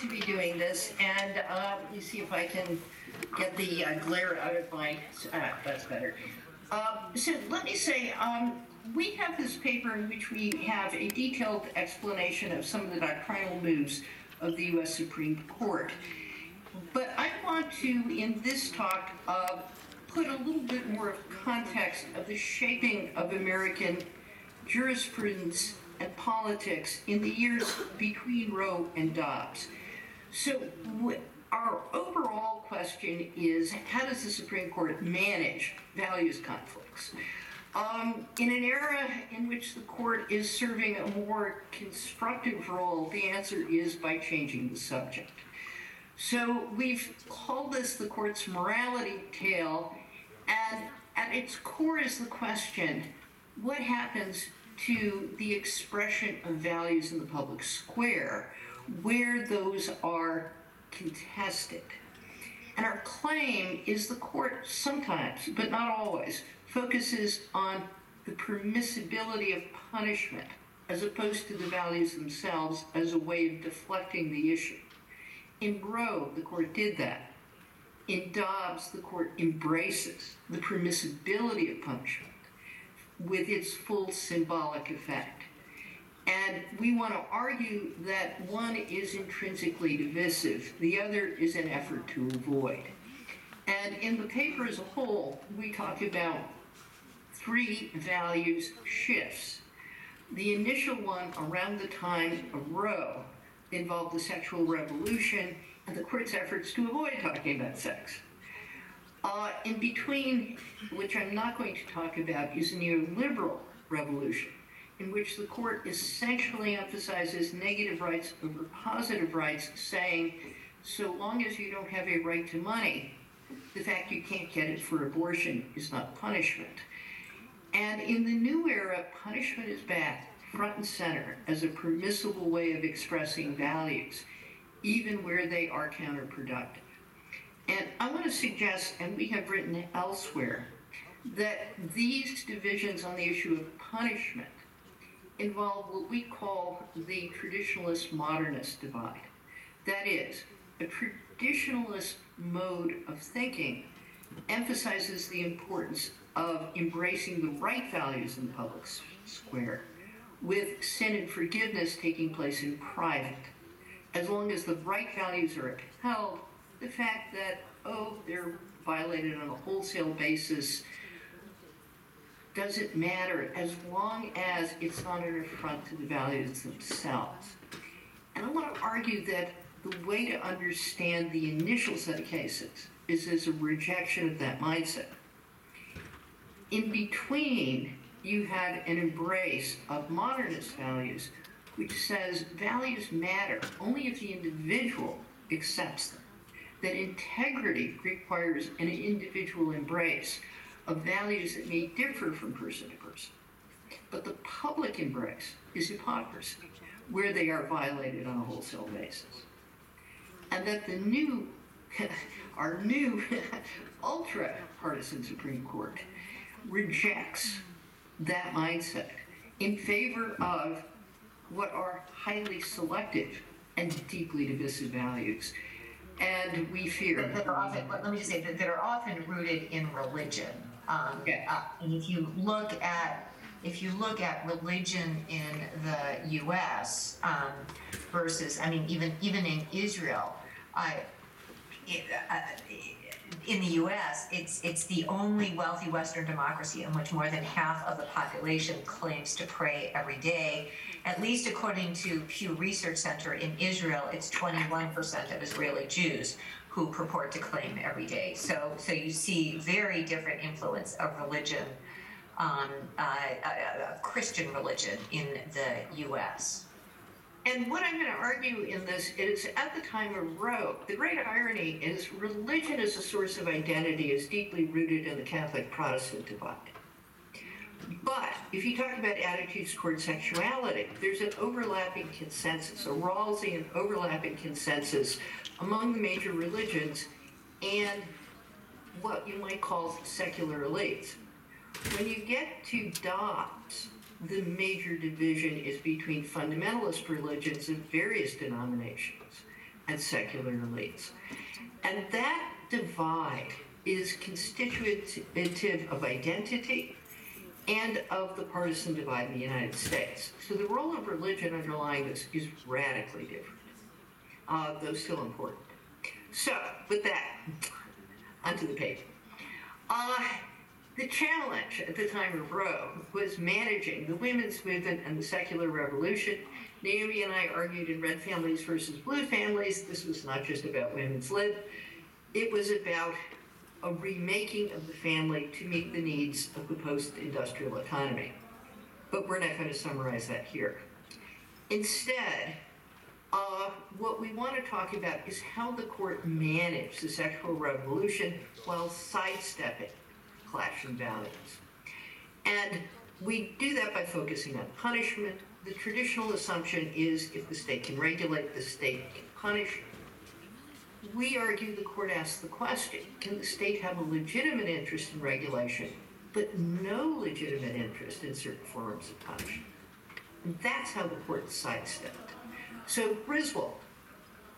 To be doing this, and let me see if I can get the glare out of my, that's better. So let me say, we have this paper in which we have a detailed explanation of some of the doctrinal moves of the U.S. Supreme Court. But I want to, in this talk, put a little bit more of context of the shaping of American jurisprudence and politics in the years between Roe and Dobbs. So our overall question is, how does the Supreme Court manage values conflicts? In an era in which the court is serving a more constructive role, the answer is by changing the subject. So we've called this the court's morality tale, and at its core is the question, what happens to the expression of values in the public square where those are contested? And our claim is the court sometimes, but not always, focuses on the permissibility of punishment as opposed to the values themselves as a way of deflecting the issue. In Roe, the court did that. In Dobbs, the court embraces the permissibility of punishment with its full symbolic effect. And we want to argue that one is intrinsically divisive, the other is an effort to avoid. And in the paper as a whole, we talk about three values shifts. The initial one around the time of Roe involved the sexual revolution and the court's efforts to avoid talking about sex. In between, which I'm not going to talk about, is a neoliberal revolution in which the court essentially emphasizes negative rights over positive rights, saying, so long as you don't have a right to money, the fact you can't get it for abortion is not punishment. And in the new era, punishment is back front and center as a permissible way of expressing values, even where they are counterproductive. And I want to suggest, and we have written elsewhere, that these divisions on the issue of punishment involve what we call the traditionalist modernist divide. That is, a traditionalist mode of thinking emphasizes the importance of embracing the right values in the public square, with sin and forgiveness taking place in private. As long as the right values are upheld, the fact that, they're violated on a wholesale basis doesn't matter as long as it's not an affront to the values themselves. And I want to argue that the way to understand the initial set of cases is as a rejection of that mindset. In between, you had an embrace of modernist values, which says values matter only if the individual accepts them, that integrity requires an individual embrace of values that may differ from person to person. But the public embrace is hypocrisy, where they are violated on a wholesale basis. And that our new ultra-partisan Supreme Court rejects that mindset in favor of what are highly selective and deeply divisive values. And we fear that are often, let me just say that are often rooted in religion. And if you look at religion in the U.S. Versus, even in Israel, in the U.S., it's the only wealthy Western democracy in which more than half of the population claims to pray every day. At least according to Pew Research Center in Israel, it's 21% of Israeli Jews who purport to claim every day. So you see very different influence of religion, Christian religion in the U.S. And what I'm going to argue in this is, at the time of Roe, the great irony is religion as a source of identity is deeply rooted in the Catholic-Protestant divide. But if you talk about attitudes toward sexuality, there's an overlapping consensus, a Rawlsian overlapping consensus among the major religions and what you might call secular elites. When you get to Dobbs, the major division is between fundamentalist religions of various denominations and secular elites. And that divide is constitutive of identity and of the partisan divide in the United States. So the role of religion underlying this is radically different, though still important. So, with that, onto the paper. The challenge at the time of Roe was managing the women's movement and the secular revolution. Naomi and I argued in Red Families versus Blue Families. This was not just about women's lib. It was about a remaking of the family to meet the needs of the post-industrial economy. But we're not going to summarize that here. Instead, what we want to talk about is how the court managed the sexual revolution while sidestepping clashing values. And we do that by focusing on punishment. The traditional assumption is if the state can regulate, the state can punish. We argue the court asks the question, can the state have a legitimate interest in regulation, but no legitimate interest in certain forms of punishment? And that's how the court sidestepped. So Griswold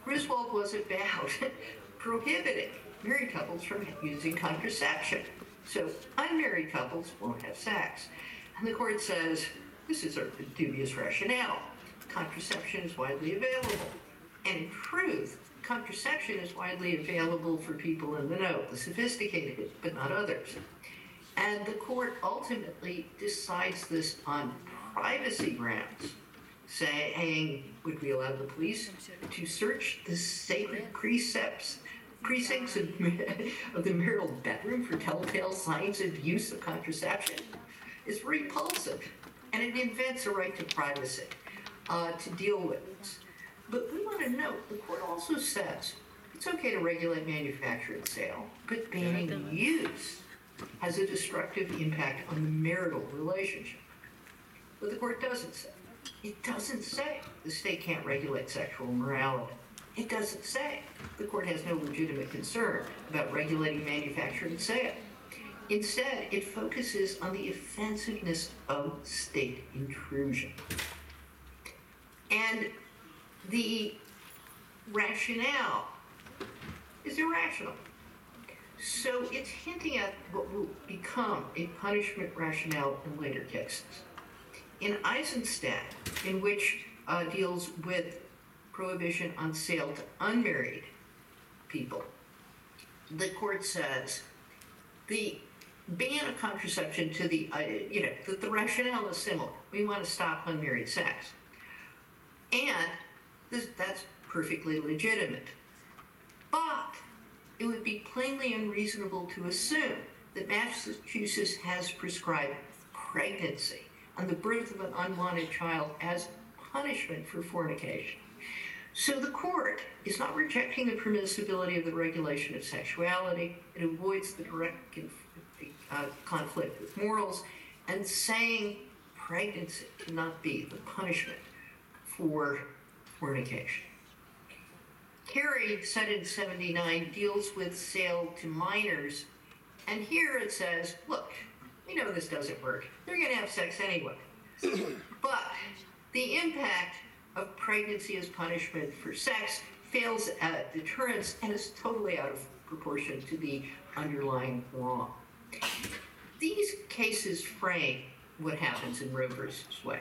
was about prohibiting married couples from using contraception. So unmarried couples won't have sex. And the court says, this is a dubious rationale. Contraception is widely available. And in truth, contraception is widely available for people in the know, the sophisticated, but not others. And the court ultimately decides this on privacy grounds, saying, would we allow the police to search the sacred precincts of the marital bedroom for telltale signs of use of contraception? It's repulsive, and it invents a right to privacy to deal with this. But we want to note, the court also says it's okay to regulate manufacture and sale, but banning use has a destructive impact on the marital relationship. But the court doesn't say. It doesn't say the state can't regulate sexual morality. It doesn't say the court has no legitimate concern about regulating manufacture and sale. Instead, it focuses on the offensiveness of state intrusion. And the rationale is irrational. So it's hinting at what will become a punishment rationale in later cases. In Eisenstadt, in which deals with prohibition on sale to unmarried people, the court says the ban of contraception to the rationale is similar. We want to stop unmarried sex. And that's perfectly legitimate. But it would be plainly unreasonable to assume that Massachusetts has prescribed pregnancy and the birth of an unwanted child as punishment for fornication. So the court is not rejecting the permissibility of the regulation of sexuality. It avoids the direct conflict with morals and saying pregnancy cannot be the punishment for fornication. Carey, cited in 79, deals with sale to minors, and here it says, look, we know this doesn't work. They're going to have sex anyway. But the impact of pregnancy as punishment for sex fails at deterrence and is totally out of proportion to the underlying law. These cases frame what happens in Roe versus Wade.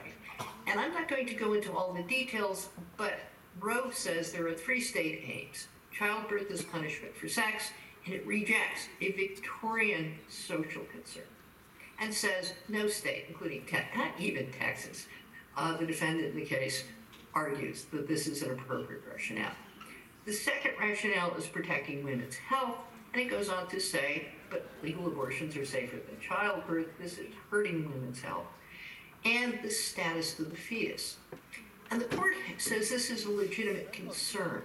And I'm not going to go into all the details, but Roe says there are 3 state aims: childbirth as punishment for sex, and it rejects a Victorian social concern and says no state, including not even Texas, the defendant in the case argues that this is an appropriate rationale. The second rationale is protecting women's health, and it goes on to say, but legal abortions are safer than childbirth. This is hurting women's health and the status of the fetus. And the court says this is a legitimate concern,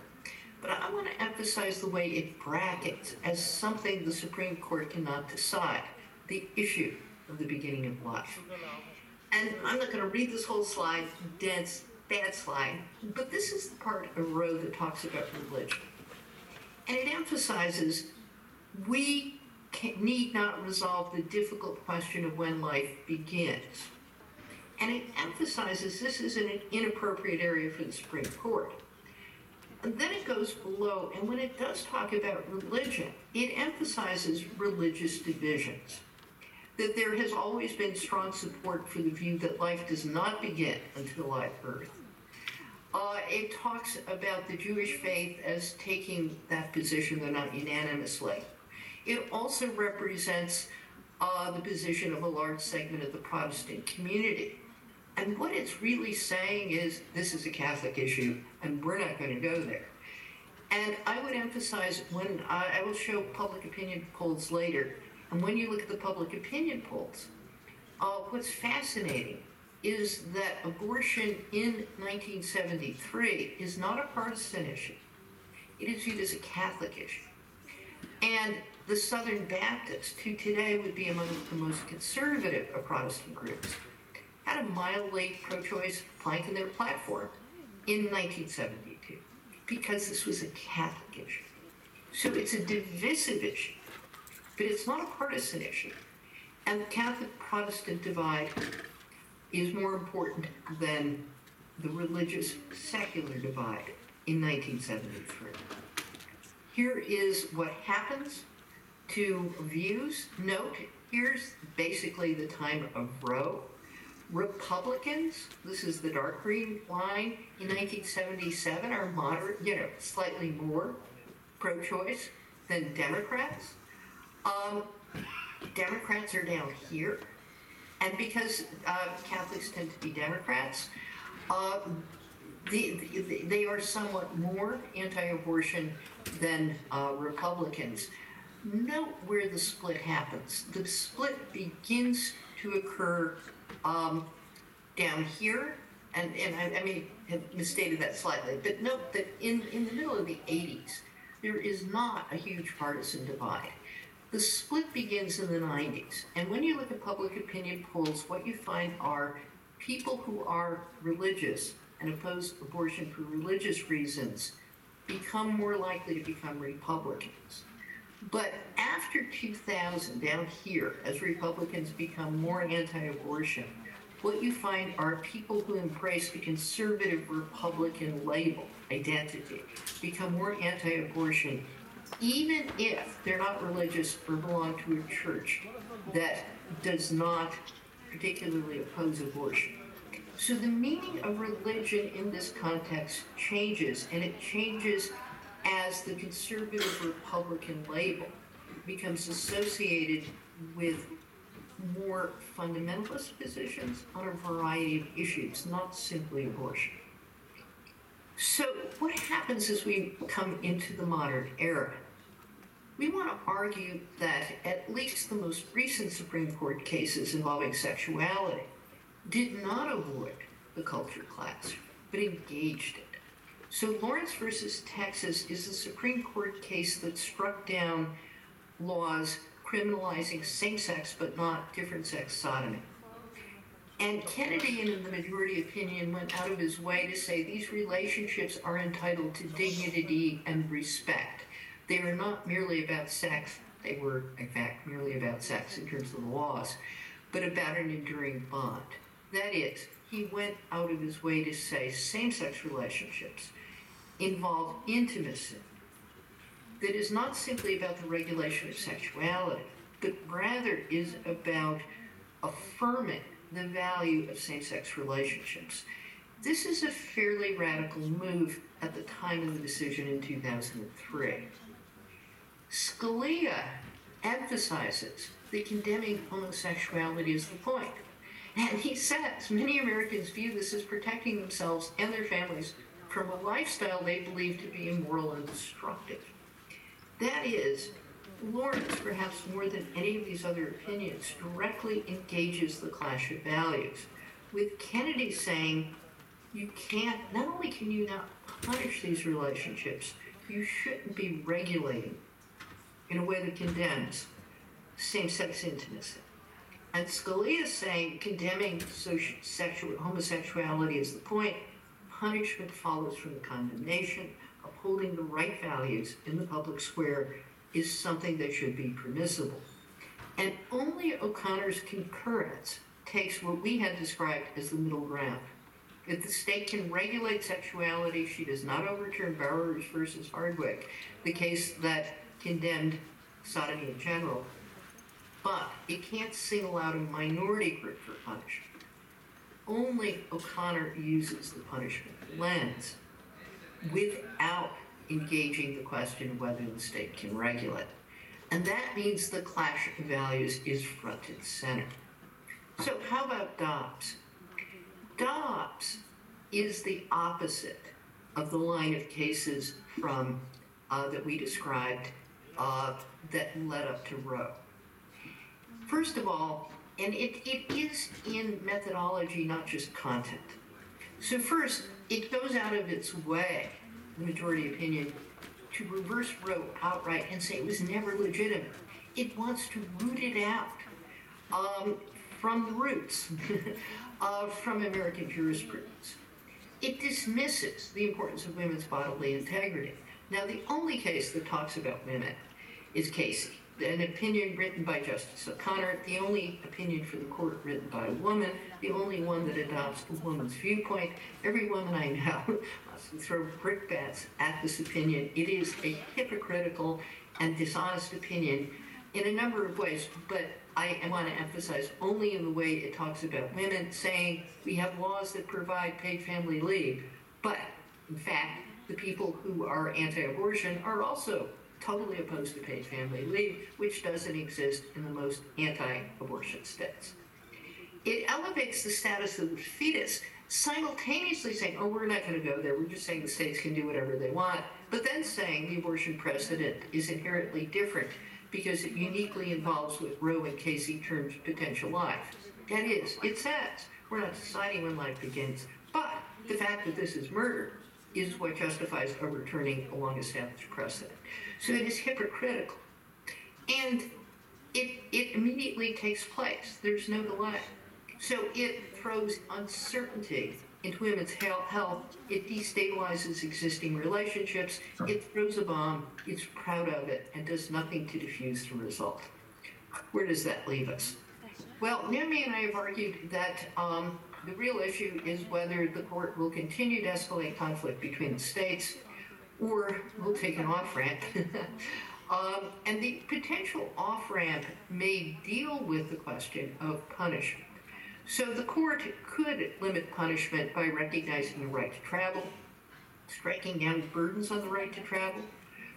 but I want to emphasize the way it brackets as something the Supreme Court cannot decide, the issue of the beginning of life. And I'm not going to read this whole slide, dense, bad slide, but this is the part of Roe that talks about religion. And it emphasizes we need not resolve the difficult question of when life begins. And it emphasizes this is an inappropriate area for the Supreme Court. And then it goes below, and when it does talk about religion, it emphasizes religious divisions. That there has always been strong support for the view that life does not begin until live birth. It talks about the Jewish faith as taking that position, though not unanimously. It also represents the position of a large segment of the Protestant community. And what it's really saying is, this is a Catholic issue, and we're not going to go there. And I would emphasize, when I will show public opinion polls later, and when you look at the public opinion polls, what's fascinating is that abortion in 1973 is not a partisan issue. It is viewed as a Catholic issue. And the Southern Baptists, who today would be among the most conservative of Protestant groups, had a mildly pro-choice plank in their platform in 1972 because this was a Catholic issue. So it's a divisive issue, but it's not a partisan issue. And the Catholic-Protestant divide is more important than the religious-secular divide in 1973. Here is what happens to views. Note, here's basically the time of Roe. Republicans, this is the dark green line, in 1977 are moderate, slightly more pro-choice than Democrats. Democrats are down here. And because Catholics tend to be Democrats, they are somewhat more anti-abortion than Republicans. Note where the split happens. The split begins to occur down here, and I may have misstated that slightly, but note that in the middle of the 80s, there is not a huge partisan divide. The split begins in the 90s, and when you look at public opinion polls, what you find are people who are religious and oppose abortion for religious reasons become more likely to become Republicans. But after 2000, down here, as Republicans become more anti-abortion, what you find are people who embrace the conservative Republican label, identity, become more anti-abortion, even if they're not religious or belong to a church that does not particularly oppose abortion. So the meaning of religion in this context changes, and it changes as the conservative Republican label becomes associated with more fundamentalist positions on a variety of issues, not simply abortion. So what happens as we come into the modern era? We want to argue that at least the most recent Supreme Court cases involving sexuality did not avoid the culture class, but engaged it. So Lawrence versus Texas is the Supreme Court case that struck down laws criminalizing same-sex but not different-sex sodomy. And Kennedy, in the majority opinion, went out of his way to say these relationships are entitled to dignity and respect. They are not merely about sex. They were, in fact, merely about sex in terms of the laws, but about an enduring bond. That is, he went out of his way to say same-sex relationships involve intimacy that is not simply about the regulation of sexuality, but rather is about affirming the value of same-sex relationships. This is a fairly radical move at the time of the decision in 2003. Scalia emphasizes that condemning homosexuality is the point. And he says many Americans view this as protecting themselves and their families from a lifestyle they believe to be immoral and destructive. That is, Lawrence, perhaps more than any of these other opinions, directly engages the clash of values, with Kennedy saying, you can't, not only can you not punish these relationships, you shouldn't be regulating in a way that condemns same-sex intimacy. And Scalia is saying condemning homosexuality is the point. Punishment follows from the condemnation. Upholding the right values in the public square is something that should be permissible. And only O'Connor's concurrence takes what we had described as the middle ground. If the state can regulate sexuality, she does not overturn Barer versus Hardwick, the case that condemned sodomy in general, but it can't single out a minority group for punishment. Only O'Connor uses the punishment lens without engaging the question of whether the state can regulate. And that means the clash of values is front and center. So how about Dobbs? Dobbs is the opposite of the line of cases from that we described that led up to Roe. First of all, and it is in methodology, not just content. So first, it goes out of its way, the majority opinion, to reverse Roe outright and say it was never legitimate. It wants to root it out from the roots, from American jurisprudence. It dismisses the importance of women's bodily integrity. Now, the only case that talks about women is Casey, an opinion written by Justice O'Connor, the only opinion for the court written by a woman, the only one that adopts a woman's viewpoint. Every woman I know wants to throw brickbats at this opinion. It is a hypocritical and dishonest opinion in a number of ways, but I want to emphasize only in the way it talks about women, saying we have laws that provide paid family leave, but in fact, the people who are anti-abortion are also totally opposed to paid family leave, which doesn't exist in the most anti-abortion states. It elevates the status of the fetus, simultaneously saying, oh, we're not going to go there, we're just saying the states can do whatever they want, but then saying the abortion precedent is inherently different because it uniquely involves what Roe and Casey termed potential life. That is, it says, we're not deciding when life begins, but the fact that this is murder is what justifies overturning a long-established precedent. So it is hypocritical. And it immediately takes place. There's no delay. So it throws uncertainty into women's health. It destabilizes existing relationships. It throws a bomb. It's proud of it and does nothing to diffuse the result. Where does that leave us? Well, Naomi and I have argued that the real issue is whether the court will continue to escalate conflict between the states or will take an off-ramp. And the potential off-ramp may deal with the question of punishment. So the court could limit punishment by recognizing the right to travel, striking down burdens on the right to travel,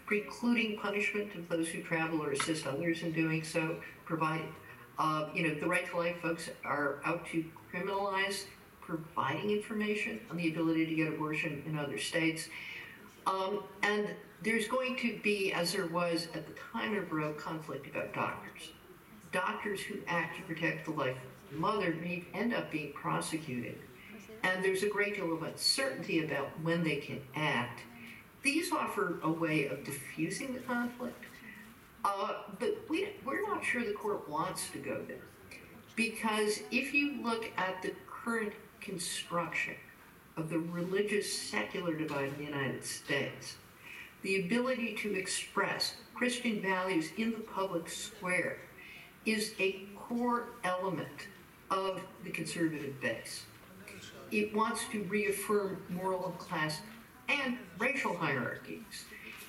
precluding punishment of those who travel or assist others in doing so, providing the right to life folks are out to criminalize providing information on the ability to get abortion in other states. And there's going to be, as there was at the time of Roe, conflict about doctors. Doctors who act to protect the life of the mother may end up being prosecuted. And there's a great deal of uncertainty about when they can act. These offer a way of diffusing the conflict. But we're not sure the court wants to go there. Because if you look at the current construction of the religious-secular divide in the United States, the ability to express Christian values in the public square is a core element of the conservative base. It wants to reaffirm moral and class and racial hierarchies.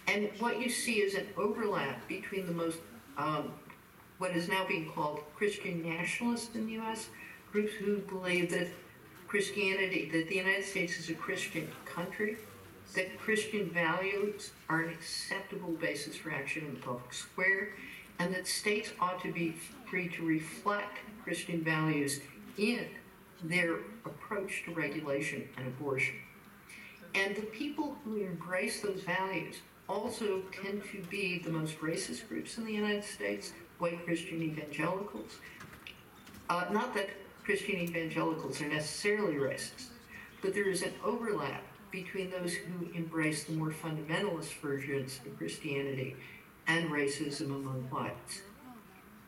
And what you see is an overlap between the most, what is now being called Christian nationalists in the U.S., groups who believe that Christianity, that the United States is a Christian country, that Christian values are an acceptable basis for action in the public square, and that states ought to be free to reflect Christian values in their approach to regulation and abortion. And the people who embrace those values also tend to be the most racist groups in the United States, white Christian evangelicals. Not that Christian evangelicals are necessarily racist, but there is an overlap between those who embrace the more fundamentalist versions of Christianity and racism among whites.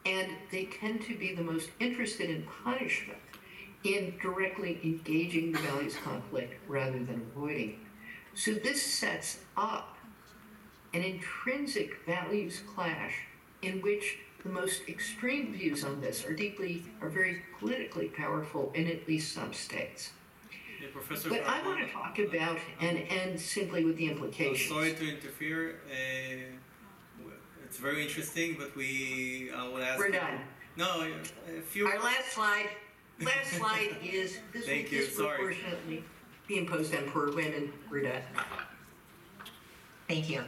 And they tend to be the most interested in punishment, in directly engaging the values conflict rather than avoiding it. So this sets up an intrinsic values clash in which the most extreme views on this are very politically powerful in at least some states. Professor But I Carbone, want to talk about and end simply with the implications. sorry to interfere. It's very interesting, but I will ask. We're done. No, a few. Our last slide is this will Thank you, sorry. disproportionately be imposed on poor women. We're done. Thank you.